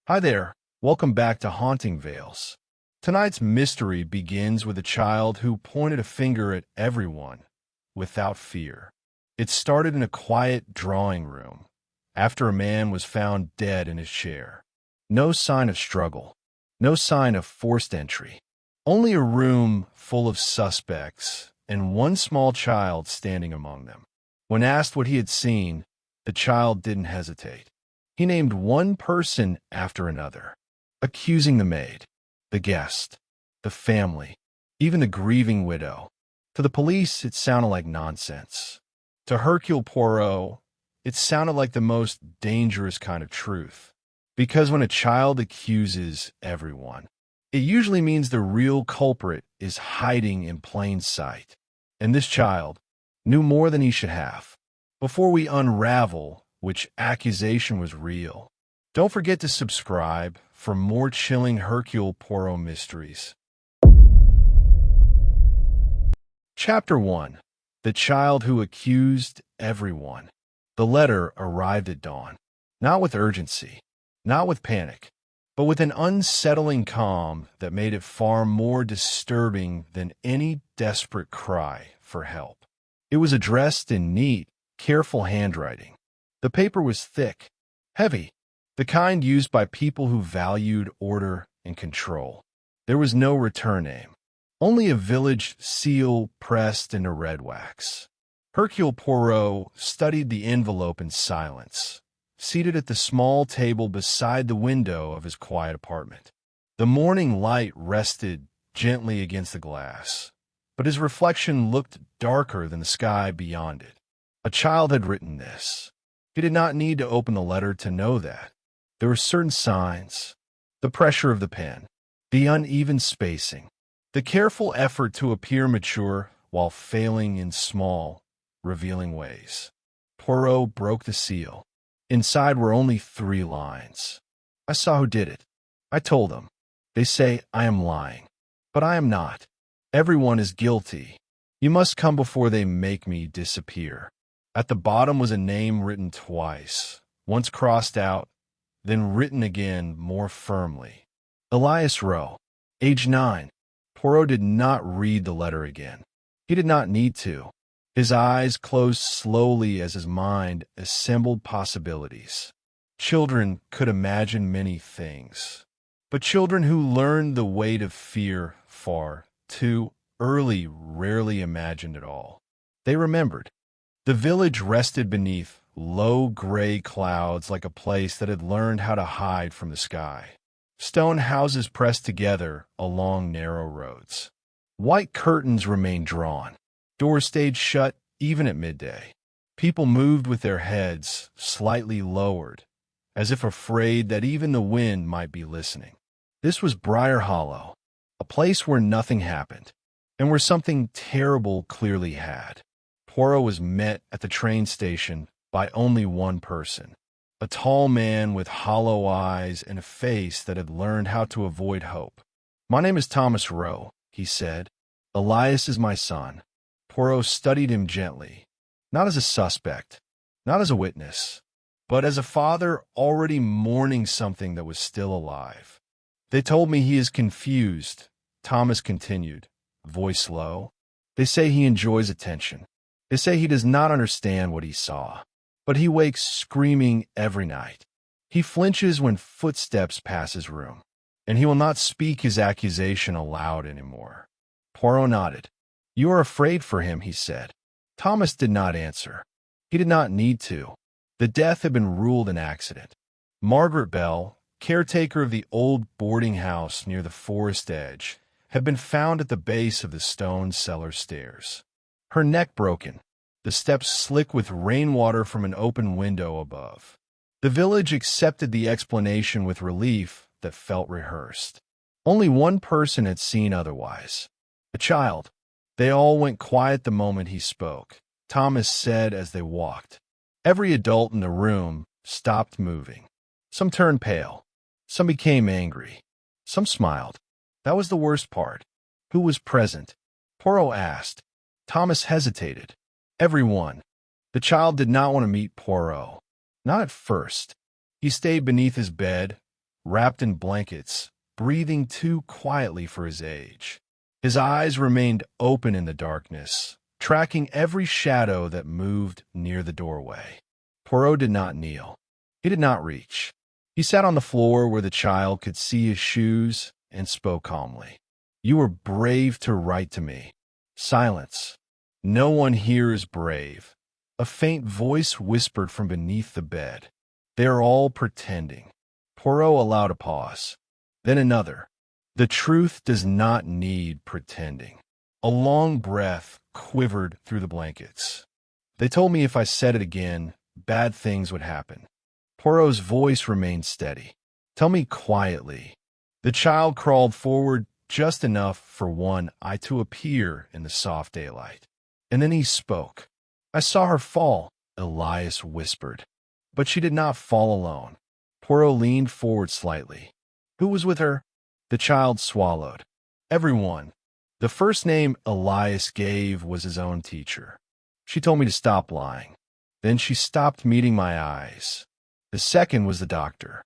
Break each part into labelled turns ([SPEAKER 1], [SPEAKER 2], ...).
[SPEAKER 1] Hi there, welcome back to Haunting Vales. Tonight's mystery begins with a child who pointed a finger at everyone without fear. It started in a quiet drawing room after a man was found dead in his chair. No sign of struggle, no sign of forced entry, only a room full of suspects and one small child standing among them. When asked what he had seen, the child didn't hesitate. He named one person after another, accusing the maid, the guest, the family, even the grieving widow. To the police, it sounded like nonsense. To Hercule Poirot, it sounded like the most dangerous kind of truth. Because when a child accuses everyone, it usually means the real culprit is hiding in plain sight. And this child knew more than he should have. Before we unravel which accusation was real, don't forget to subscribe for more chilling Hercule Poirot mysteries. Chapter 1. The Child Who Accused Everyone. The letter arrived at dawn, not with urgency, not with panic, but with an unsettling calm that made it far more disturbing than any desperate cry for help. It was addressed in neat, careful handwriting. The paper was thick, heavy, the kind used by people who valued order and control. There was no return name, only a village seal pressed into red wax. Hercule Poirot studied the envelope in silence, seated at the small table beside the window of his quiet apartment. The morning light rested gently against the glass, but his reflection looked darker than the sky beyond it. A child had written this. He did not need to open the letter to know that. There were certain signs: the pressure of the pen, the uneven spacing, the careful effort to appear mature while failing in small, revealing ways. Poirot broke the seal. Inside were only 3 lines. I saw who did it. I told them. They say I am lying, but I am not. Everyone is guilty. You must come before they make me disappear. At the bottom was a name written twice, once crossed out, then written again more firmly. Elias Rowe, age 9. Poirot did not read the letter again. He did not need to. His eyes closed slowly as his mind assembled possibilities. Children could imagine many things, but children who learned the weight of fear far too early rarely imagined at all. They remembered. The village rested beneath low gray clouds like a place that had learned how to hide from the sky. Stone houses pressed together along narrow roads. White curtains remained drawn. Doors stayed shut even at midday. People moved with their heads slightly lowered, as if afraid that even the wind might be listening. This was Briar Hollow, a place where nothing happened, and where something terrible clearly had. Poirot was met at the train station by only one person, a tall man with hollow eyes and a face that had learned how to avoid hope. "My name is Thomas Rowe," he said. "Elias is my son." Poirot studied him gently, not as a suspect, not as a witness, but as a father already mourning something that was still alive. "They told me he is confused," Thomas continued, voice low. "They say he enjoys attention. They say he does not understand what he saw, but he wakes screaming every night. He flinches when footsteps pass his room, and he will not speak his accusation aloud anymore." Poirot nodded. "You are afraid for him," he said. Thomas did not answer. He did not need to. The death had been ruled an accident. Margaret Bell, caretaker of the old boarding house near the forest edge, had been found at the base of the stone cellar stairs. Her neck broken, the steps slick with rainwater from an open window above. The village accepted the explanation with relief that felt rehearsed. Only one person had seen otherwise. A child. They all went quiet the moment he spoke. Thomas said as they walked. Every adult in the room stopped moving. Some turned pale. Some became angry. Some smiled. That was the worst part. Who was present? Poirot asked. Thomas hesitated. Everyone. The child did not want to meet Poirot. Not at first. He stayed beneath his bed, wrapped in blankets, breathing too quietly for his age. His eyes remained open in the darkness, tracking every shadow that moved near the doorway. Poirot did not kneel. He did not reach. He sat on the floor where the child could see his shoes and spoke calmly. "You were brave to write to me." Silence. "No one here is brave." A faint voice whispered from beneath the bed. "They are all pretending." Poirot allowed a pause. Then another. "The truth does not need pretending." A long breath quivered through the blankets. "They told me if I said it again, bad things would happen." Poirot's voice remained steady. "Tell me quietly." The child crawled forward just enough for one eye to appear in the soft daylight. And then he spoke. "I saw her fall," Elias whispered. "But she did not fall alone." Poirot leaned forward slightly. "Who was with her?" The child swallowed. "Everyone." The first name Elias gave was his own teacher. "She told me to stop lying. Then she stopped meeting my eyes." The second was the doctor.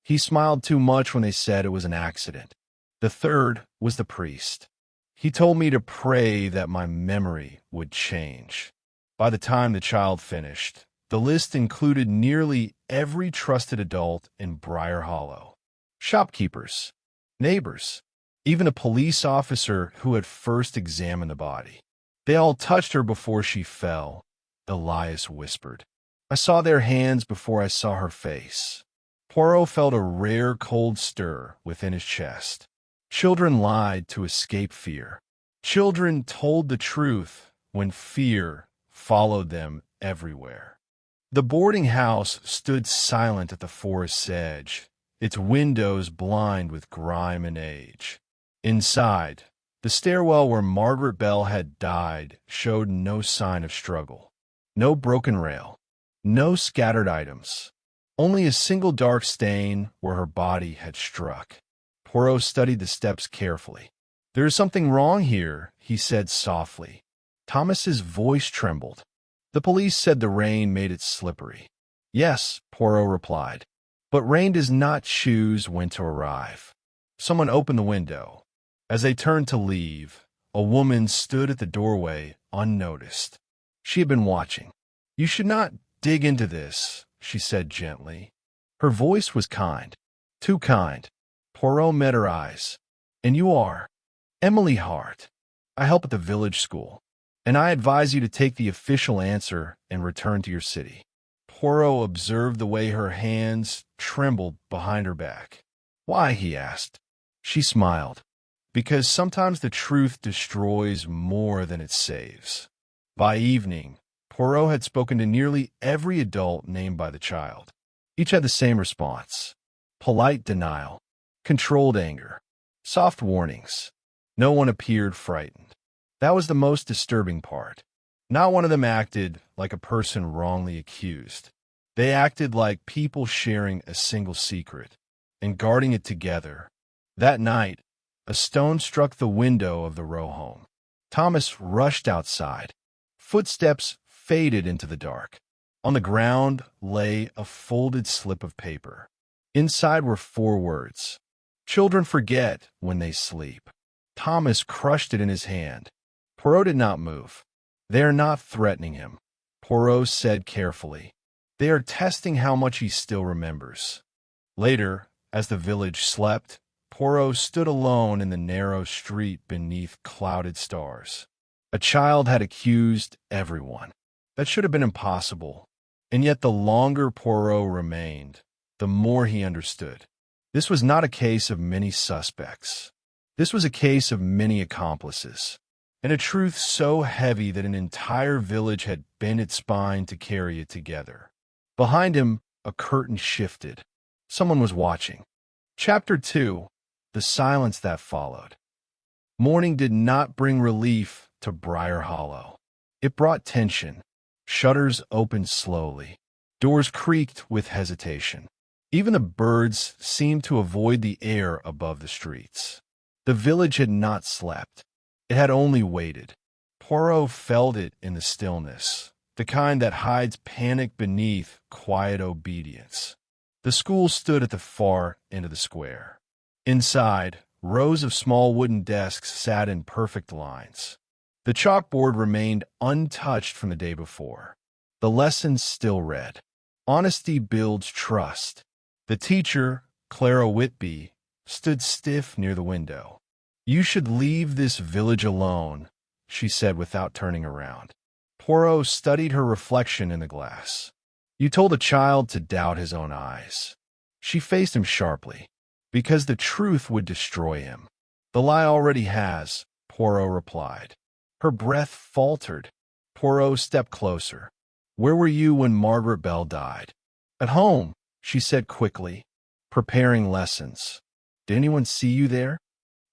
[SPEAKER 1] "He smiled too much when they said it was an accident." The third was the priest. "He told me to pray that my memory would change." By the time the child finished, the list included nearly every trusted adult in Briar Hollow. Shopkeepers, neighbors, even a police officer who had first examined the body. "They all touched her before she fell," Elias whispered. "I saw their hands before I saw her face." Poirot felt a rare cold stir within his chest. Children lied to escape fear. Children told the truth when fear followed them everywhere. The boarding house stood silent at the forest's edge, its windows blind with grime and age. Inside, the stairwell where Margaret Bell had died showed no sign of struggle. No broken rail. No scattered items. Only a single dark stain where her body had struck. Poirot studied the steps carefully. "There is something wrong here," he said softly. Thomas's voice trembled. "The police said the rain made it slippery." "Yes," Poirot replied, "but rain does not choose when to arrive." Someone opened the window. As they turned to leave, a woman stood at the doorway unnoticed. She had been watching. "You should not dig into this," she said gently. Her voice was kind. Too kind. Poirot met her eyes. "And you are?" "Emily Hart. I help at the village school. And I advise you to take the official answer and return to your city." Poirot observed the way her hands trembled behind her back. "Why?" he asked. She smiled. "Because sometimes the truth destroys more than it saves." By evening, Poirot had spoken to nearly every adult named by the child. Each had the same response. Polite denial. Controlled anger. Soft warnings. No one appeared frightened. That was the most disturbing part. Not one of them acted like a person wrongly accused. They acted like people sharing a single secret and guarding it together. That night, a stone struck the window of the row home. Thomas rushed outside. Footsteps faded into the dark. On the ground lay a folded slip of paper. Inside were 4 words. "Children forget when they sleep." Thomas crushed it in his hand. Poirot did not move. "They are not threatening him," Poirot said carefully. "They are testing how much he still remembers." Later, as the village slept, Poirot stood alone in the narrow street beneath clouded stars. A child had accused everyone. That should have been impossible. And yet the longer Poirot remained, the more he understood. This was not a case of many suspects. This was a case of many accomplices, and a truth so heavy that an entire village had bent its spine to carry it together. Behind him, a curtain shifted. Someone was watching. Chapter 2. The silence that followed. Morning did not bring relief to Briar Hollow. It brought tension. Shutters opened slowly. Doors creaked with hesitation. Even the birds seemed to avoid the air above the streets. The village had not slept. It had only waited. Poirot felt it in the stillness, the kind that hides panic beneath quiet obedience. The school stood at the far end of the square. Inside, rows of small wooden desks sat in perfect lines. The chalkboard remained untouched from the day before. The lessons still read. Honesty builds trust. The teacher, Clara Whitby, stood stiff near the window. "You should leave this village alone," she said without turning around. Poirot studied her reflection in the glass. "You told a child to doubt his own eyes." She faced him sharply. "Because the truth would destroy him." "The lie already has," Poirot replied. Her breath faltered. Poirot stepped closer. "Where were you when Margaret Bell died?" "At home," she said quickly, "preparing lessons." "Did anyone see you there?"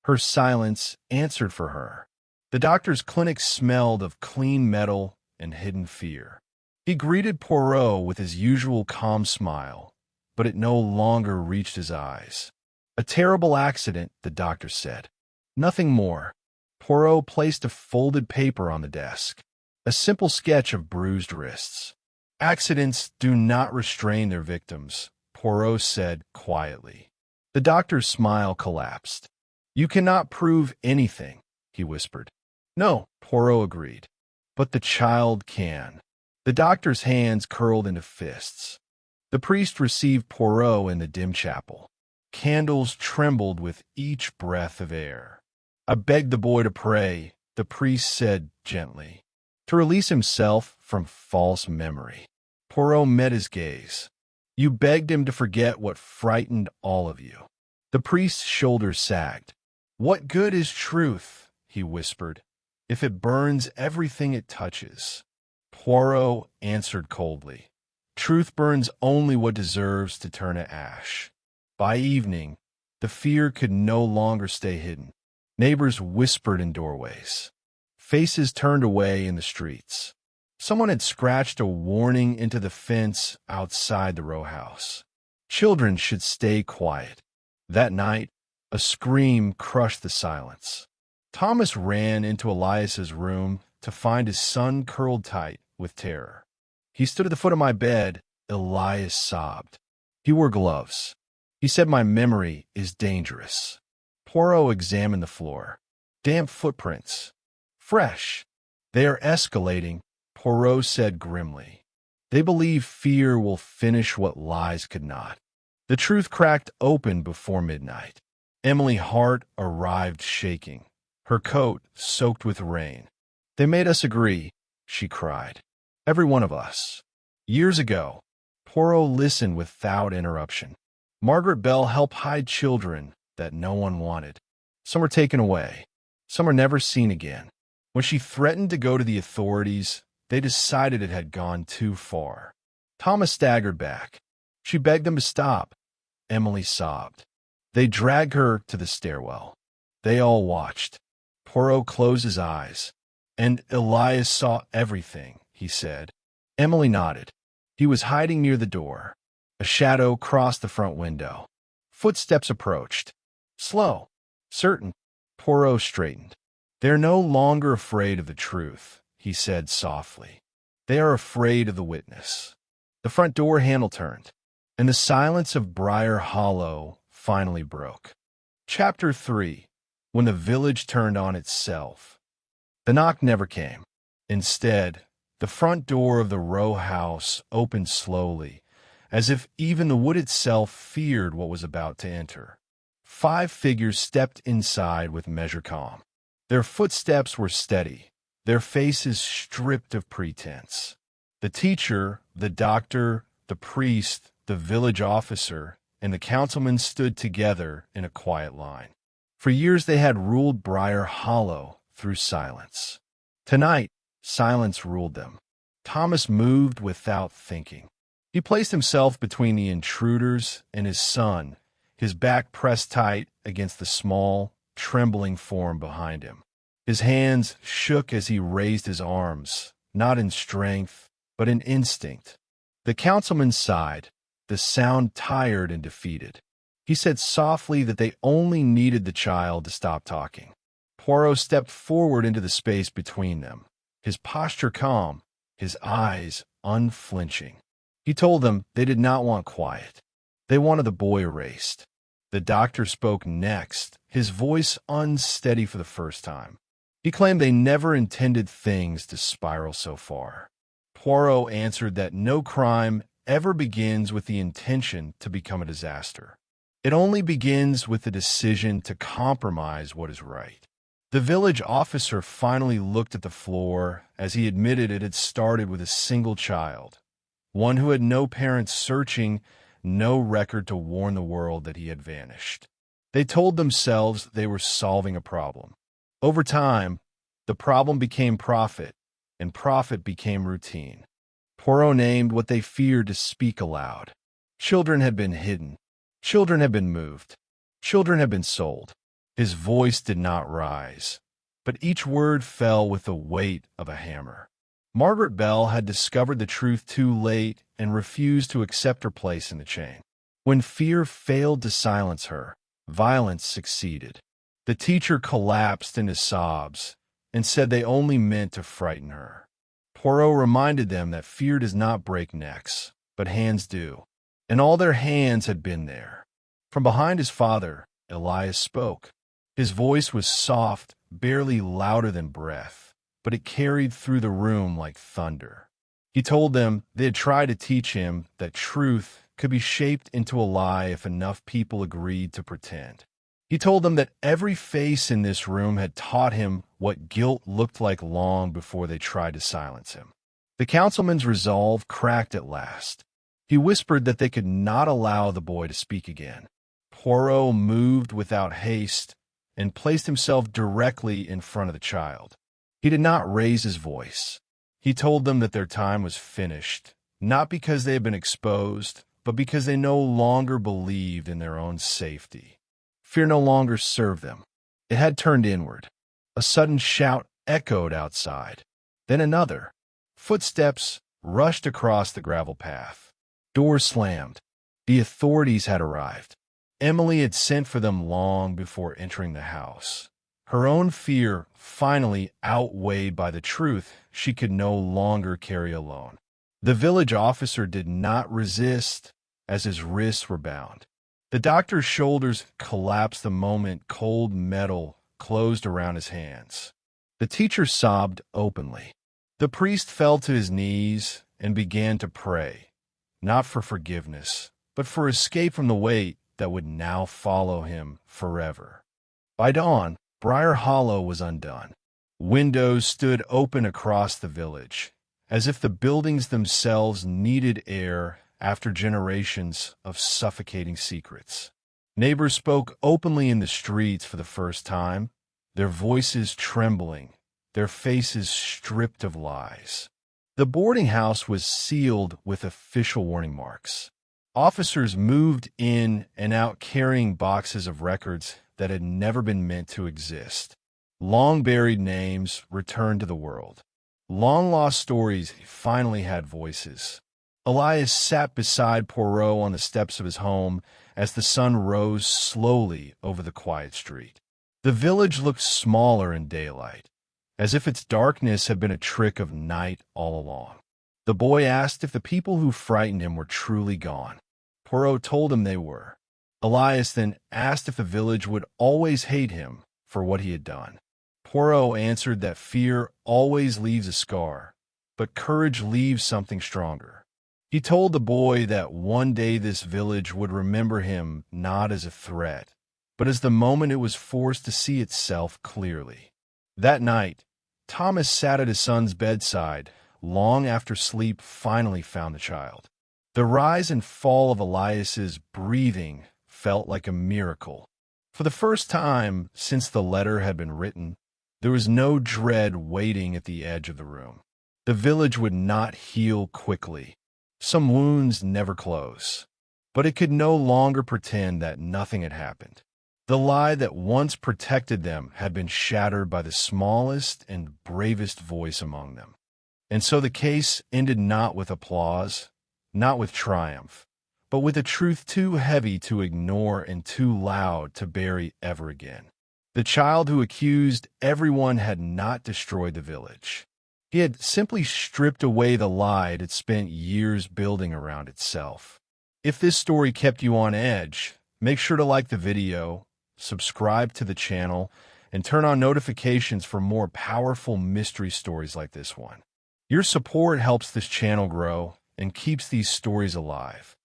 [SPEAKER 1] Her silence answered for her. The doctor's clinic smelled of clean metal and hidden fear. He greeted Poirot with his usual calm smile, but it no longer reached his eyes. "A terrible accident," the doctor said. "Nothing more." Poirot placed a folded paper on the desk. A simple sketch of bruised wrists. "Accidents do not restrain their victims," Poirot said quietly. The doctor's smile collapsed. "You cannot prove anything," he whispered. "No," Poirot agreed. "But the child can." The doctor's hands curled into fists. The priest received Poirot in the dim chapel. Candles trembled with each breath of air. "I begged the boy to pray," the priest said gently, "to release himself from false memory." Poirot met his gaze. "You begged him to forget what frightened all of you." The priest's shoulders sagged. "What good is truth," he whispered, "if it burns everything it touches?" Poirot answered coldly. "Truth burns only what deserves to turn to ash." By evening, the fear could no longer stay hidden. Neighbors whispered in doorways. Faces turned away in the streets. Someone had scratched a warning into the fence outside the row house. Children should stay quiet. That night, a scream crushed the silence. Thomas ran into Elias's room to find his son curled tight with terror. "He stood at the foot of my bed," Elias sobbed. "He wore gloves. He said my memory is dangerous." Poirot examined the floor. Damp footprints. Fresh. "They are escalating," Poirot said grimly. "They believe fear will finish what lies could not." The truth cracked open before midnight. Emily Hart arrived shaking, her coat soaked with rain. "They made us agree," she cried. "Every one of us." Years ago. Poirot listened without interruption. Margaret Bell helped hide children that no one wanted. Some were taken away. Some were never seen again. When she threatened to go to the authorities, they decided it had gone too far. Thomas staggered back. She begged them to stop. Emily sobbed. They dragged her to the stairwell. They all watched. Poirot closed his eyes. "And Elias saw everything," he said. Emily nodded. He was hiding near the door. A shadow crossed the front window. Footsteps approached. Slow. Certain. Poirot straightened. "They're no longer afraid of the truth," he said softly. "They are afraid of the witness." The front door handle turned, and the silence of Briar Hollow finally broke. Chapter 3. When the village turned on itself. The knock never came. Instead, the front door of the row house opened slowly, as if even the wood itself feared what was about to enter. 5 figures stepped inside with measured calm. Their footsteps were steady, their faces stripped of pretense. The teacher, the doctor, the priest, the village officer, and the councilman stood together in a quiet line. For years they had ruled Briar Hollow through silence. Tonight, silence ruled them. Thomas moved without thinking. He placed himself between the intruders and his son, his back pressed tight against the small, trembling form behind him. His hands shook as he raised his arms, not in strength, but in instinct. The councilman sighed, the sound tired and defeated. He said softly that they only needed the child to stop talking. Poirot stepped forward into the space between them, his posture calm, his eyes unflinching. He told them they did not want quiet. They wanted the boy erased. The doctor spoke next, his voice unsteady for the first time. He claimed they never intended things to spiral so far. Poirot answered that no crime ever begins with the intention to become a disaster. It only begins with the decision to compromise what is right. The village officer finally looked at the floor as he admitted it had started with a single child, one who had no parents searching, no record to warn the world that he had vanished. They told themselves they were solving a problem. Over time, the problem became profit, and profit became routine. Poirot named what they feared to speak aloud. Children had been hidden. Children had been moved. Children had been sold. His voice did not rise, but each word fell with the weight of a hammer. Margaret Bell had discovered the truth too late and refused to accept her place in the chain. When fear failed to silence her, violence succeeded. The teacher collapsed into sobs and said they only meant to frighten her. Poirot reminded them that fear does not break necks, but hands do, and all their hands had been there. From behind his father, Elias spoke. His voice was soft, barely louder than breath, but it carried through the room like thunder. He told them they had tried to teach him that truth could be shaped into a lie if enough people agreed to pretend. He told them that every face in this room had taught him what guilt looked like long before they tried to silence him. The councilman's resolve cracked at last. He whispered that they could not allow the boy to speak again. Poirot moved without haste and placed himself directly in front of the child. He did not raise his voice. He told them that their time was finished, not because they had been exposed, but because they no longer believed in their own safety. Fear no longer served them. It had turned inward. A sudden shout echoed outside. Then another. Footsteps rushed across the gravel path. Doors slammed. The authorities had arrived. Emily had sent for them long before entering the house. Her own fear finally outweighed by the truth she could no longer carry alone. The village officer did not resist, as his wrists were bound. The doctor's shoulders collapsed the moment cold metal closed around his hands. The teacher sobbed openly. The priest fell to his knees and began to pray, not for forgiveness, but for escape from the weight that would now follow him forever. By dawn, Briar Hollow was undone. Windows stood open across the village, as if the buildings themselves needed air after generations of suffocating secrets. Neighbors spoke openly in the streets for the first time, their voices trembling, their faces stripped of lies. The boarding house was sealed with official warning marks. Officers moved in and out carrying boxes of records that had never been meant to exist. Long-buried names returned to the world. Long-lost stories finally had voices. Elias sat beside Poirot on the steps of his home as the sun rose slowly over the quiet street. The village looked smaller in daylight, as if its darkness had been a trick of night all along. The boy asked if the people who frightened him were truly gone. Poirot told him they were. Elias then asked if the village would always hate him for what he had done. Poirot answered that fear always leaves a scar, but courage leaves something stronger. He told the boy that one day this village would remember him not as a threat, but as the moment it was forced to see itself clearly. That night, Thomas sat at his son's bedside long after sleep finally found the child. The rise and fall of Elias's breathing felt like a miracle. For the first time since the letter had been written, there was no dread waiting at the edge of the room. The village would not heal quickly. Some wounds never close. But it could no longer pretend that nothing had happened. The lie that once protected them had been shattered by the smallest and bravest voice among them. And so the case ended not with applause, not with triumph, but with a truth too heavy to ignore and too loud to bury ever again. The child who accused everyone had not destroyed the village. He had simply stripped away the lie it had spent years building around itself. If this story kept you on edge, make sure to like the video, subscribe to the channel, and turn on notifications for more powerful mystery stories like this one. Your support helps this channel grow and keeps these stories alive.